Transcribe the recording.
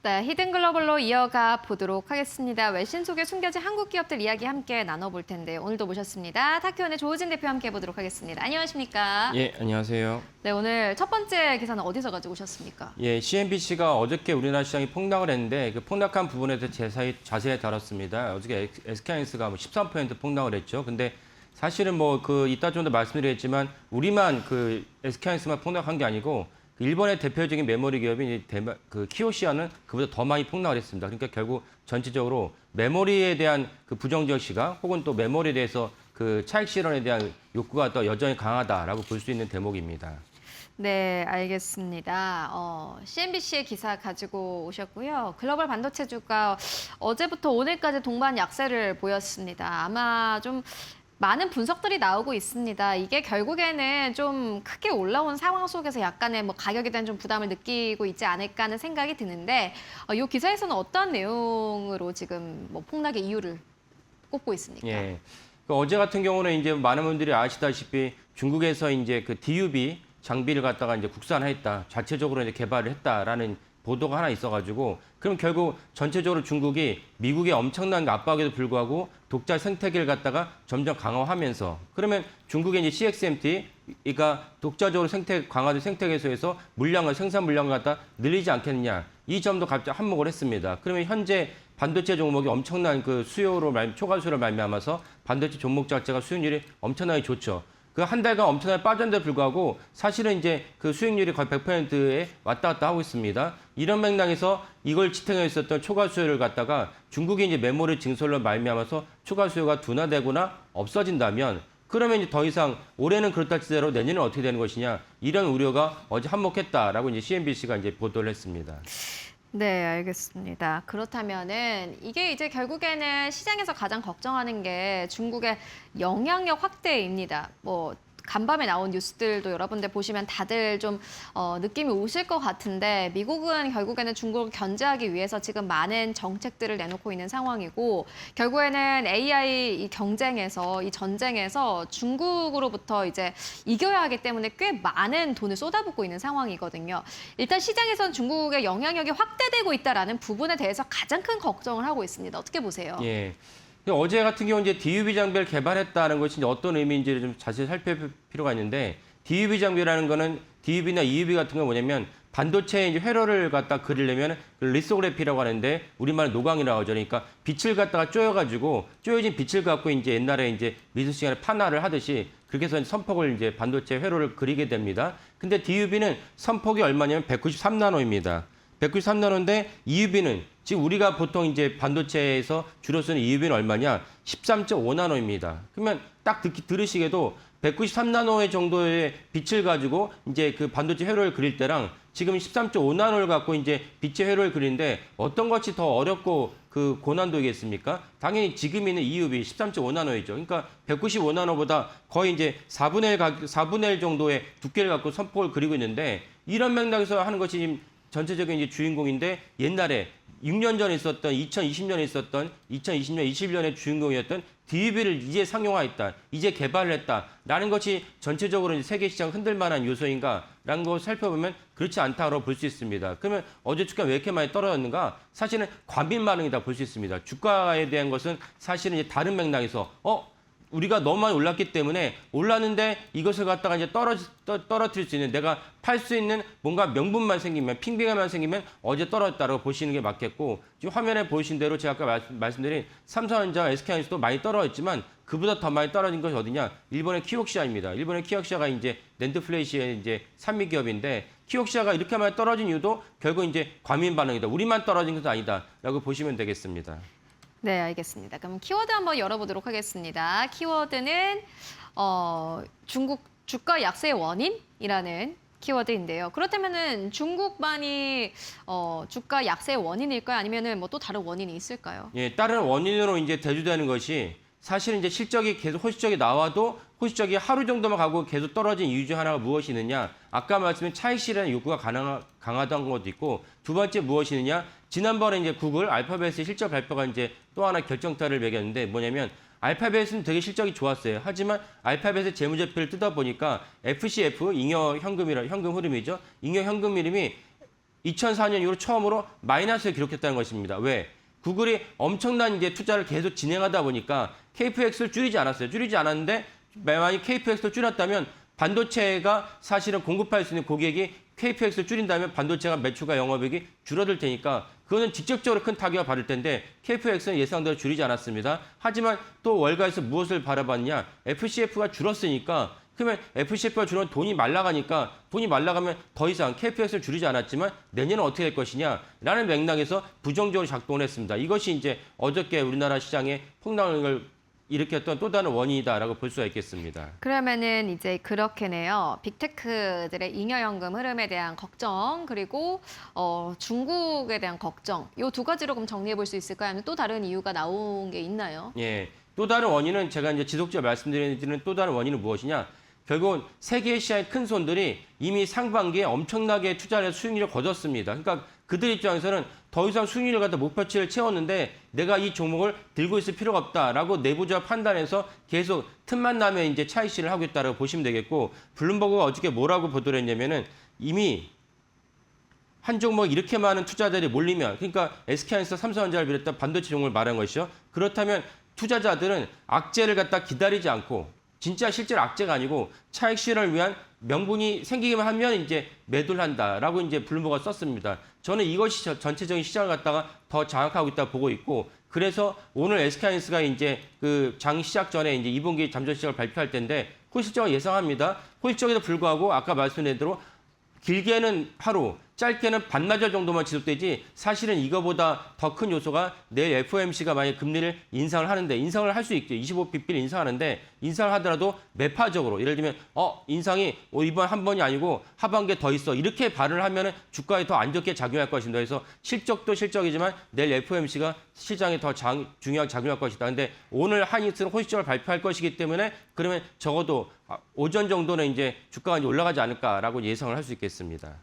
네, 히든글로벌로 이어가 보도록 하겠습니다. 외신 속에 숨겨진 한국 기업들 이야기 함께 나눠볼 텐데요. 오늘도 모셨습니다. 타큐원의 조우진 대표 함께 해보도록 하겠습니다. 안녕하십니까? 예, 안녕하세요. 네, 오늘 첫 번째 기사는 어디서 가지고 오셨습니까? 예, CNBC가 어저께 우리나라 시장이 폭락을 했는데 그 폭락한 부분에 대해서 자세히 다뤘습니다. 어저께 SK하이닉스가 13% 폭락을 했죠. 근데 사실은 이따 좀 더 말씀드리겠지만 우리만 SK하이닉스만 폭락한 게 아니고 일본의 대표적인 메모리 기업인 키오시아는 그보다 더 많이 폭락을 했습니다. 그러니까 결국 전체적으로 메모리에 대한 부정적 시각 혹은 또 메모리에 대해서 차익 실현에 대한 욕구가 또 여전히 강하다라고 볼 수 있는 대목입니다. 네, 알겠습니다. CNBC의 기사 가지고 오셨고요. 글로벌 반도체주가 어제부터 오늘까지 동반 약세를 보였습니다. 아마 좀 많은 분석들이 나오고 있습니다. 이게 결국에는 좀 크게 올라온 상황 속에서 약간의 가격에 대한 좀 부담을 느끼고 있지 않을까 하는 생각이 드는데 이 기사에서는 어떤 내용으로 지금 폭락의 이유를 꼽고 있습니까? 예. 어제 같은 경우는 이제 많은 분들이 아시다시피 중국에서 이제 DUB 장비를 갖다가 이제 국산화했다, 자체적으로 이제 개발을 했다라는 보도가 하나 있어가지고 그럼 결국 전체적으로 중국이 미국의 엄청난 압박에도 불구하고 독자 생태계를 갖다가 점점 강화하면서 그러면 중국의 이제 CXMT, 그러니까 독자적으로 강화된 생태계에서 생산 물량을 갖다 늘리지 않겠느냐 이 점도 갑자기 한몫을 했습니다. 그러면 현재 반도체 종목이 엄청난 초과 수요로 말미암아서 반도체 종목 자체가 수익률이 엄청나게 좋죠. 한 달간 엄청나게 빠졌는데 불구하고 사실은 이제 수익률이 거의 100%에 왔다 갔다 하고 있습니다. 이런 맥락에서 이걸 지탱해 있었던 초과 수요를 갖다가 중국이 이제 메모리 증설로 말미암아서 초과 수요가 둔화되거나 없어진다면 그러면 이제 더 이상 올해는 그렇다 치더라도 내년은 어떻게 되는 것이냐 이런 우려가 어제 한몫했다라고 이제 CNBC가 이제 보도를 했습니다. 네, 알겠습니다. 그렇다면은 이게 이제 결국에는 시장에서 가장 걱정하는 게 중국의 영향력 확대입니다. 간밤에 나온 뉴스들도 여러분들 보시면 다들 좀 느낌이 오실 것 같은데 미국은 결국에는 중국을 견제하기 위해서 지금 많은 정책들을 내놓고 있는 상황이고 결국에는 AI 이 경쟁에서 이 전쟁에서 중국으로부터 이제 이겨야 하기 때문에 꽤 많은 돈을 쏟아붓고 있는 상황이거든요. 일단 시장에서는 중국의 영향력이 확대되고 있다라는 부분에 대해서 가장 큰 걱정을 하고 있습니다. 어떻게 보세요? 예. 어제 같은 경우 이제 DUV 장비를 개발했다는 것이 이제 어떤 의미인지를 좀 자세히 살펴볼 필요가 있는데 DUV 장비라는 거는 DUV나 EUV 같은 건 뭐냐면 반도체의 이제 회로를 갖다 그리려면 리소그래피라고 하는데 우리말로 노광이라고 하죠. 그러니까 빛을 갖다가 쪼여진 빛을 갖고 이제 옛날에 이제 미술 시간에 판화를 하듯이 그렇게 해서 선폭을 이제 반도체 회로를 그리게 됩니다. 근데 DUV는 선폭이 얼마냐면 193나노입니다. 193나노인데 EUV는 지금 우리가 보통 이제 반도체에서 주로 쓰는 EUV는 얼마냐? 13.5나노입니다. 그러면 딱 들으시게도 193나노의 정도의 빛을 가지고 이제 반도체 회로를 그릴 때랑 지금 13.5나노를 갖고 이제 빛의 회로를 그리는데 어떤 것이 더 어렵고 고난도이겠습니까? 당연히 지금 있는 EUV 13.5나노이죠. 그러니까 195나노보다 거의 이제 4분의 1 정도의 두께를 갖고 선폭을 그리고 있는데 이런 맥락에서 하는 것이 지금 전체적인 이제 주인공인데 옛날에 6년 전에 있었던 2020년에 있었던 2020년, 21년의 주인공이었던 DUV를 이제 상용화했다, 이제 개발을 했다라는 것이 전체적으로 이제 세계 시장 흔들 만한 요소인가라는 걸 살펴보면 그렇지 않다고 볼 수 있습니다. 그러면 어제 주가 왜 이렇게 많이 떨어졌는가? 사실은 과민 반응이다 볼 수 있습니다. 주가에 대한 것은 사실은 이제 다른 맥락에서 우리가 너무 많이 올랐기 때문에 올랐는데 이것을 갖다가 이제 떨어뜨릴 수 있는 내가 팔 수 있는 뭔가 명분만 생기면 핑계만 생기면 어제 떨어졌다고 보시는 게 맞겠고 지금 화면에 보이신 대로 제가 아까 말씀드린 삼성전자, SK하이닉스도 많이 떨어졌지만 그보다 더 많이 떨어진 것이 어디냐? 일본의 키옥시아입니다. 일본의 키옥시아가 이제 낸드 플래시의 이제 산미 기업인데 키옥시아가 이렇게 많이 떨어진 이유도 결국 이제 과민 반응이다. 우리만 떨어진 것은 아니다라고 보시면 되겠습니다. 네, 알겠습니다. 그럼 키워드 한번 열어보도록 하겠습니다. 키워드는 중국 주가 약세의 원인이라는 키워드인데요. 그렇다면은 중국만이 주가 약세의 원인일까요? 아니면은 또 다른 원인이 있을까요? 예, 다른 원인으로 이제 대두되는 것이 사실은 이제 실적이 계속 호실적이 나와도 호실적이 하루 정도만 가고 계속 떨어진 이유 중 하나가 무엇이 있느냐? 아까 말씀드린 차익 실현 욕구가 강하다는 것도 있고 두 번째 무엇이 있느냐? 지난번에 이제 구글 알파벳의 실적 발표가 이제 또 하나 결정타를 매겼는데 뭐냐면 알파벳은 되게 실적이 좋았어요. 하지만 알파벳의 재무제표를 뜯어보니까 FCF, 잉여 현금 흐름이죠. 잉여 현금 흐름이 2004년 이후로 처음으로 마이너스를 기록했다는 것입니다. 왜? 구글이 엄청난 이제 투자를 계속 진행하다 보니까 KPX를 줄이지 않았어요. 줄이지 않았는데 만약 KPX를 줄였다면 반도체가 사실은 공급할 수 있는 고객이 KPX를 줄인다면 반도체가 매출과 영업이익이 줄어들 테니까 그거는 직접적으로 큰 타격을 받을 텐데 KPX는 예상대로 줄이지 않았습니다. 하지만 또 월가에서 무엇을 바라봤냐? FCF가 줄었으니까 그러면 FCF가 줄으면 돈이 말라가니까 돈이 말라가면 더 이상 KPX를 줄이지 않았지만 내년은 어떻게 될 것이냐라는 맥락에서 부정적으로 작동을 했습니다. 이것이 이제 어저께 우리나라 시장에 폭락을 일으켰던 또 다른 원인이다라고 볼 수가 있겠습니다. 그러면은 이제 그렇게네요. 빅테크들의 잉여연금 흐름에 대한 걱정 그리고 중국에 대한 걱정 이 두 가지로 그럼 정리해 볼 수 있을까요? 아니면 또 다른 이유가 나온 게 있나요? 예, 또 다른 원인은 제가 이제 지속적으로 말씀드리는 또 다른 원인은 무엇이냐? 결국은 세계 시장의 큰 손들이 이미 상반기에 엄청나게 투자를 해서 수익률을 거뒀습니다. 그러니까 그들 입장에서는 더 이상 수익률을 갖다 목표치를 채웠는데 내가 이 종목을 들고 있을 필요가 없다라고 내부자 판단해서 계속 틈만 나면 이제 차익실을 하고 있다고 보시면 되겠고 블룸버그가 어저께 뭐라고 보도를 했냐면은 이미 한 종목 이렇게 많은 투자자들이 몰리면 그러니까 SK하이닉스, 삼성전자를 비롯한 반도체 종목을 말한 것이죠. 그렇다면 투자자들은 악재를 갖다 기다리지 않고 진짜 실제로 악재가 아니고 차익 실현을 위한 명분이 생기기만 하면 이제 매도를 한다라고 이제 블룸버그가 썼습니다. 저는 이것이 전체적인 시장을 갖다가 더 장악하고 있다 보고 있고 그래서 오늘 SK하이닉스가 이제 그 장 시작 전에 이제 2분기 잠정 실적을 발표할 텐데 호실적을 예상합니다. 호실적에도 불구하고 아까 말씀드린 대로 길게는 하루, 짧게는 반나절 정도만 지속되지 사실은 이거보다 더 큰 요소가 내일 FOMC가 만약 금리를 인상을 하는데 인상을 할 수 있죠. 25bp를 인상하는데 인상을 하더라도 매파적으로 예를 들면 인상이 이번 한 번이 아니고 하반기에 더 있어 이렇게 발언을 하면은 주가에 더 안 좋게 작용할 것입니다. 그래서 실적도 실적이지만 내일 FOMC가 시장에 더 중요하게 작용할 것이다. 근데 오늘 하이닉스는 호실적을 발표할 것이기 때문에 그러면 적어도 오전 정도는 이제 주가가 이제 올라가지 않을까라고 예상을 할 수 있겠습니다.